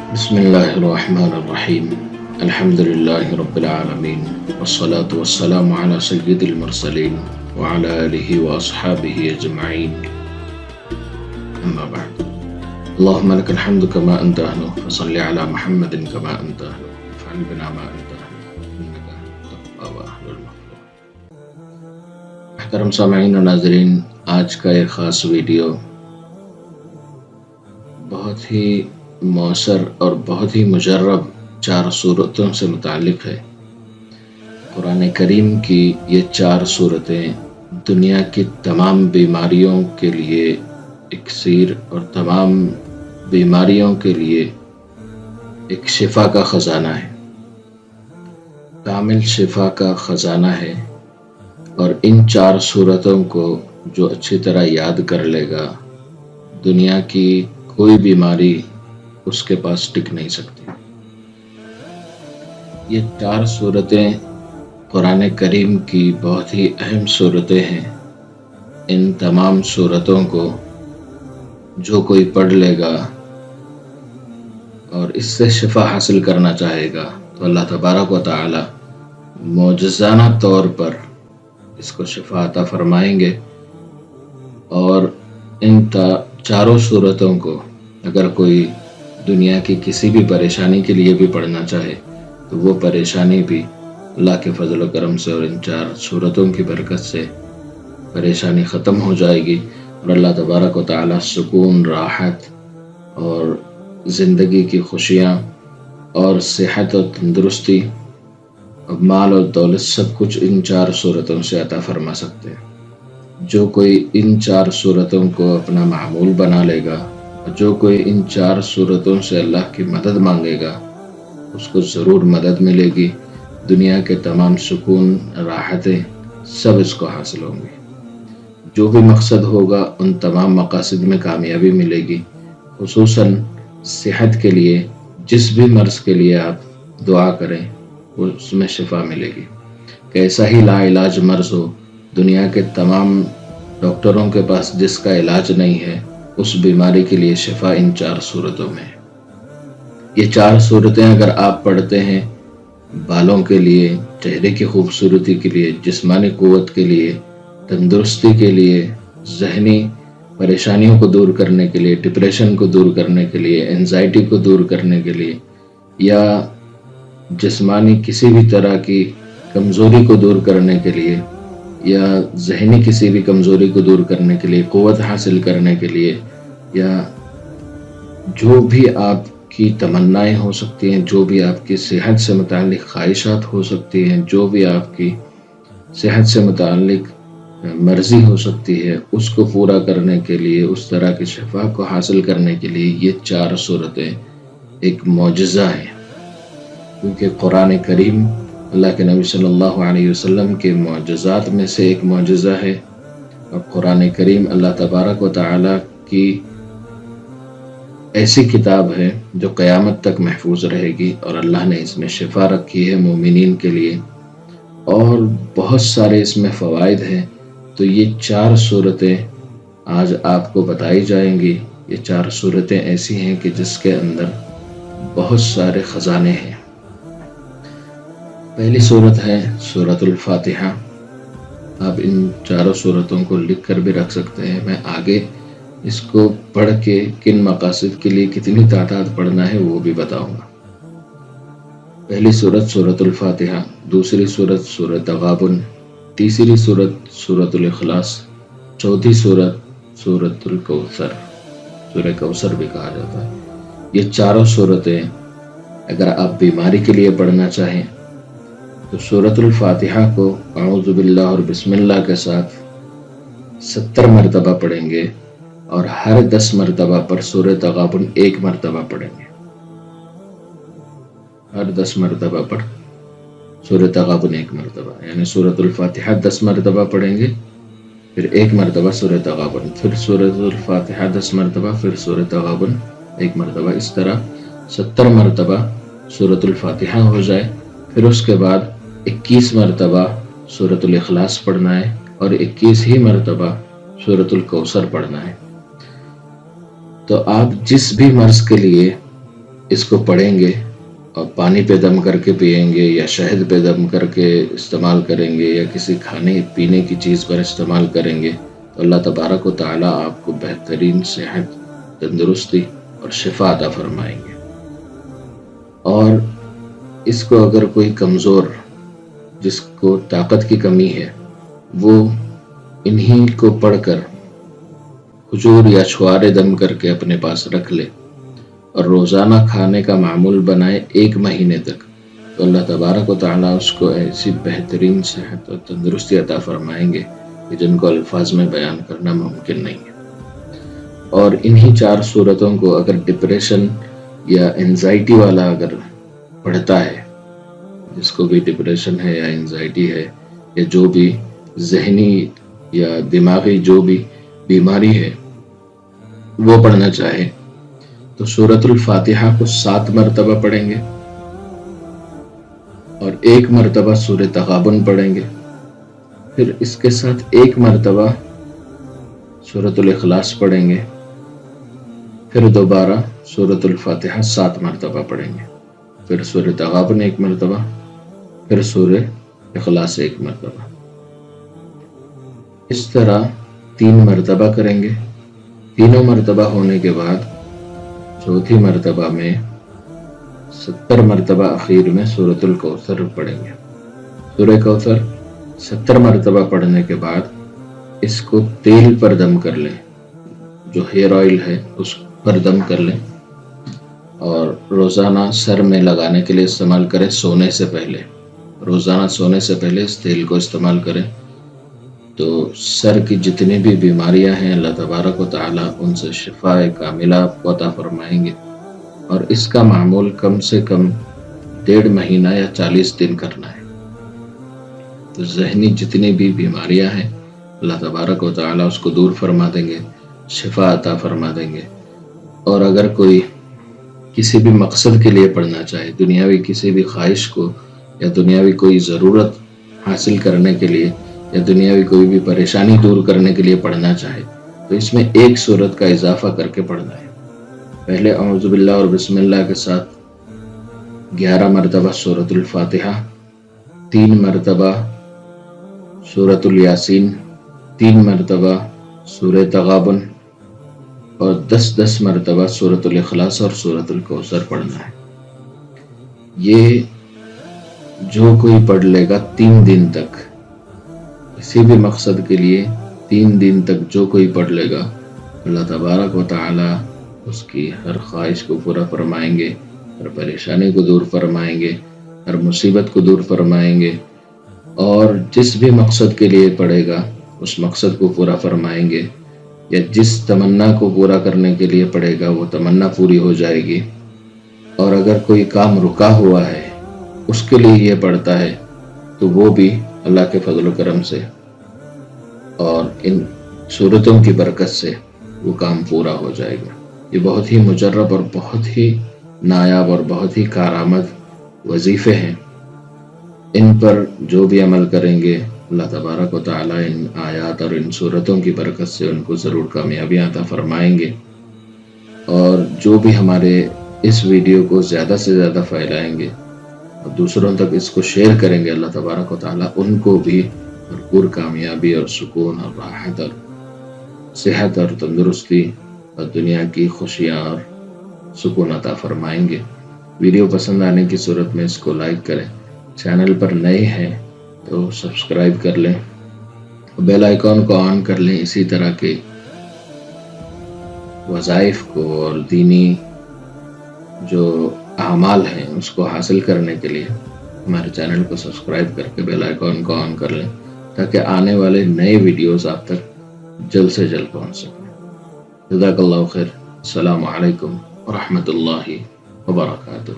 بسم الله الرحمن الرحيم. الحمد لله رب العالمين، والصلاة والسلام على سيد المرسلين وعلى آله وأصحابه أجمعين. أما بعد، اللهم لك الحمد كما أنت أهله، فصل على محمد كما أنت أهله، وافعل بنا ما أنت أهله، إنك تقوى وأهل المغفرة. محترم سامعین و ناظرین، آج کا ایک خاص ویڈیو بہت ہی مؤثر اور بہت ہی مجرب 4 صورتوں سے متعلق ہے۔ قرآن کریم کی یہ 4 صورتیں دنیا کی تمام بیماریوں کے لیے اکسیر اور تمام بیماریوں کے لیے ایک شفا کا خزانہ ہے، کامل شفا کا خزانہ ہے۔ اور ان 4 صورتوں کو جو اچھی طرح یاد کر لے گا، دنیا کی کوئی بیماری اس کے پاس ٹک نہیں سکتی۔ یہ 4 صورتیں قرآن کریم کی بہت ہی اہم صورتیں ہیں۔ ان تمام صورتوں کو جو کوئی پڑھ لے گا اور اس سے شفا حاصل کرنا چاہے گا تو اللہ تبارک و تعالی معجزانہ طور پر اس کو شفا عطا فرمائیں گے۔ اور ان 4 صورتوں کو اگر کوئی دنیا کی کسی بھی پریشانی کے لیے بھی پڑھنا چاہے تو وہ پریشانی بھی اللہ کے فضل و کرم سے اور ان 4 صورتوں کی برکت سے پریشانی ختم ہو جائے گی، اور اللہ تبارک و تعالی سکون، راحت اور زندگی کی خوشیاں اور صحت و تندرستی اور مال اور دولت سب کچھ ان 4 صورتوں سے عطا فرما سکتے ہیں۔ جو کوئی ان 4 صورتوں کو اپنا معمول بنا لے گا، جو کوئی ان 4 صورتوں سے اللہ کی مدد مانگے گا، اس کو ضرور مدد ملے گی۔ دنیا کے تمام سکون، راحتیں سب اس کو حاصل ہوں گی۔ جو بھی مقصد ہوگا ان تمام مقاصد میں کامیابی ملے گی۔ خصوصاً صحت کے لیے جس بھی مرض کے لیے آپ دعا کریں اس میں شفا ملے گی۔ کیسا ہی لا علاج مرض ہو، دنیا کے تمام ڈاکٹروں کے پاس جس کا علاج نہیں ہے، اس بیماری کے لیے شفا ان 4 صورتوں میں ہے۔ یہ 4 صورتیں اگر آپ پڑھتے ہیں، بالوں کے لیے، چہرے کی خوبصورتی کے لیے، جسمانی قوت کے لیے، تندرستی کے لیے، ذہنی پریشانیوں کو دور کرنے کے لیے، ڈپریشن کو دور کرنے کے لیے، انزائٹی کو دور کرنے کے لیے، یا جسمانی کسی بھی طرح کی کمزوری کو دور کرنے کے لیے، یا ذہنی کسی بھی کمزوری کو دور کرنے کے لیے، قوت حاصل کرنے کے لیے، یا جو بھی آپ کی تمنائیں ہو سکتی ہیں، جو بھی آپ کی صحت سے متعلق خواہشات ہو سکتی ہیں، جو بھی آپ کی صحت سے متعلق مرضی ہو سکتی ہے، اس کو پورا کرنے کے لیے، اس طرح کی شفا کو حاصل کرنے کے لیے یہ 4 صورتیں ایک معجزہ ہیں۔ کیونکہ قرآن کریم اللہ کے نبی صلی اللہ علیہ وسلم کے معجزات میں سے ایک معجزہ ہے، اور قرآن کریم اللہ تبارک و تعالی کی ایسی کتاب ہے جو قیامت تک محفوظ رہے گی، اور اللہ نے اس میں شفا رکھی ہے مومنین کے لیے، اور بہت سارے اس میں فوائد ہیں۔ تو یہ 4 صورتیں آج آپ کو بتائی جائیں گی۔ یہ 4 صورتیں ایسی ہیں کہ جس کے اندر بہت سارے خزانے ہیں۔ پہلی صورت ہے سورۃ الفاتحہ۔ آپ ان 4 صورتوں کو لکھ کر بھی رکھ سکتے ہیں، میں آگے اس کو پڑھ کے کن مقاصد کے لیے کتنی تعداد پڑھنا ہے وہ بھی بتاؤں گا۔ پہلی صورت سورۃ الفاتحہ، دوسری صورت سورۃ تغابن، تیسری صورت سورۃ الاخلاص، چوتھی صورت سورۃ الکوثر، سورہ کوثر بھی کہا جاتا ہے۔ یہ 4 صورتیں اگر آپ بیماری کے لیے پڑھنا چاہیں تو سورۃ الفاتحہ کو اعوذ باللہ اور بسم اللہ کے ساتھ 70 مرتبہ پڑھیں گے، اور ہر 10 مرتبہ پر سورہ تغابن 1 مرتبہ پڑھیں گے۔ ہر 10 مرتبہ پر سورہ تغابن 1 مرتبہ، یعنی سورۃ الفاتحہ 10 مرتبہ پڑھیں گے، پھر 1 مرتبہ سورہ تغابن، پھر سورۃ الفاتحہ 10 مرتبہ، پھر سورہ تغابن 1 مرتبہ، اس طرح 70 مرتبہ سورۃ الفاتحہ ہو جائے۔ پھر اس کے بعد 21 مرتبہ سورۃ الاخلاص پڑھنا ہے، اور 21 ہی مرتبہ سورۃ الکوثر پڑھنا ہے۔ تو آپ جس بھی مرض کے لیے اس کو پڑھیں گے اور پانی پہ دم کر کے پئیں گے یا شہد پہ دم کر کے استعمال کریں گے یا کسی کھانے پینے کی چیز پر استعمال کریں گے تو اللہ تبارک و تعالیٰ آپ کو بہترین صحت، تندرستی اور شفا عطا فرمائیں گے۔ اور اس کو اگر کوئی کمزور، جس کو طاقت کی کمی ہے، وہ انہی کو پڑھ کر کھجور یا چھوارے دم کر کے اپنے پاس رکھ لے اور روزانہ کھانے کا معمول بنائے 1 مہینے تک، تو اللہ تبارک و تعالیٰ اس کو ایسی بہترین صحت اور تندرستی عطا فرمائیں گے کہ جن کو الفاظ میں بیان کرنا ممکن نہیں ہے۔ اور انہی 4 صورتوں کو اگر ڈپریشن یا انزائٹی والا اگر پڑھتا ہے، جس کو بھی ڈپریشن ہے یا انزائٹی ہے یا جو بھی ذہنی یا دماغی جو بھی بیماری ہے وہ پڑھنا چاہے، تو سورۃ الفاتحہ کو 7 مرتبہ پڑھیں گے اور 1 مرتبہ سورۃ تغابن پڑھیں گے، پھر اس کے ساتھ 1 مرتبہ سورۃ الاخلاص پڑھیں گے، پھر دوبارہ سورۃ الفاتحہ 7 مرتبہ پڑھیں گے، پھر سورۃ تغابن 1 مرتبہ، پھر سورۃ اخلاص 1 مرتبہ۔ اس طرح 3 مرتبہ کریں گے۔ تینوں مرتبہ ہونے کے بعد چوتھی مرتبہ میں 70 مرتبہ اخیر میں سورۃ الکوثر پڑھیں گے۔ سورہ کوثر 70 مرتبہ پڑھنے کے بعد اس کو تیل پر دم کر لیں، جو ہیئر آئل ہے اس پر دم کر لیں اور روزانہ سر میں لگانے کے لیے استعمال کریں۔ سونے سے پہلے، روزانہ سونے سے پہلے اس تیل کو استعمال کریں تو سر کی جتنی بھی بیماریاں ہیں اللہ تبارک و تعالیٰ ان سے شفا کاملہ آپ کو عطا فرمائیں گے۔ اور اس کا معمول کم سے کم 1.5 مہینہ یا 40 دن کرنا ہے۔ تو ذہنی جتنی بھی بیماریاں ہیں اللہ تبارک و تعالیٰ اس کو دور فرما دیں گے، شفا عطا فرما دیں گے۔ اور اگر کوئی کسی بھی مقصد کے لیے پڑھنا چاہے، دنیاوی کسی بھی خواہش کو یا دنیاوی کوئی ضرورت حاصل کرنے کے لیے یا دنیاوی کوئی بھی پریشانی دور کرنے کے لیے پڑھنا چاہے، تو اس میں 1 سورت کا اضافہ کر کے پڑھنا ہے۔ پہلے اعوذ باللہ اور بسم اللہ کے ساتھ 11 مرتبہ سورۃ الفاتحہ، 3 مرتبہ سورۃ الیاسین، 3 مرتبہ سورہ تغابن اور 10 مرتبہ سورۃ الاخلاص اور سورۃ الکوثر پڑھنا ہے۔ یہ جو کوئی پڑھ لے گا 3 دن تک، کسی بھی مقصد کے لیے 3 دن تک جو کوئی پڑھ لے گا، اللہ تبارک و تعالی اس کی ہر خواہش کو پورا فرمائیں گے، ہر پریشانی کو دور فرمائیں گے، ہر مصیبت کو دور فرمائیں گے، اور جس بھی مقصد کے لیے پڑھے گا اس مقصد کو پورا فرمائیں گے، یا جس تمنا کو پورا کرنے کے لیے پڑھے گا وہ تمنا پوری ہو جائے گی۔ اور اگر کوئی کام رکا ہوا ہے اس کے لیے یہ پڑھتا ہے تو وہ بھی اللہ کے فضل و کرم سے اور ان صورتوں کی برکت سے وہ کام پورا ہو جائے گا۔ یہ بہت ہی مجرب اور بہت ہی نایاب اور بہت ہی کارآمد وظیفے ہیں۔ ان پر جو بھی عمل کریں گے اللہ تبارک و تعالیٰ ان آیات اور ان صورتوں کی برکت سے ان کو ضرور کامیابی عطا فرمائیں گے۔ اور جو بھی ہمارے اس ویڈیو کو زیادہ سے زیادہ پھیلائیں گے اور دوسروں تک اس کو شیئر کریں گے، اللہ تبارک و تعالیٰ ان کو بھی بھرپور کامیابی اور سکون اور راحت اور صحت اور تندرستی اور دنیا کی خوشیاں اور سکون عطا فرمائیں گے۔ ویڈیو پسند آنے کی صورت میں اس کو لائک کریں، چینل پر نئے ہیں تو سبسکرائب کر لیں، بیل آئیکن کو آن کر لیں۔ اسی طرح کے وظائف کو اور دینی جو اعمال ہیں اس کو حاصل کرنے کے لیے ہمارے چینل کو سبسکرائب کر کے بیل آئیکن کو آن کر لیں تاکہ آنے والے نئے ویڈیوز آپ تک جلد سے جلد پہنچ سکیں۔ جزاک اللہ خیر۔ السلام علیکم ورحمۃ اللہ وبرکاتہ۔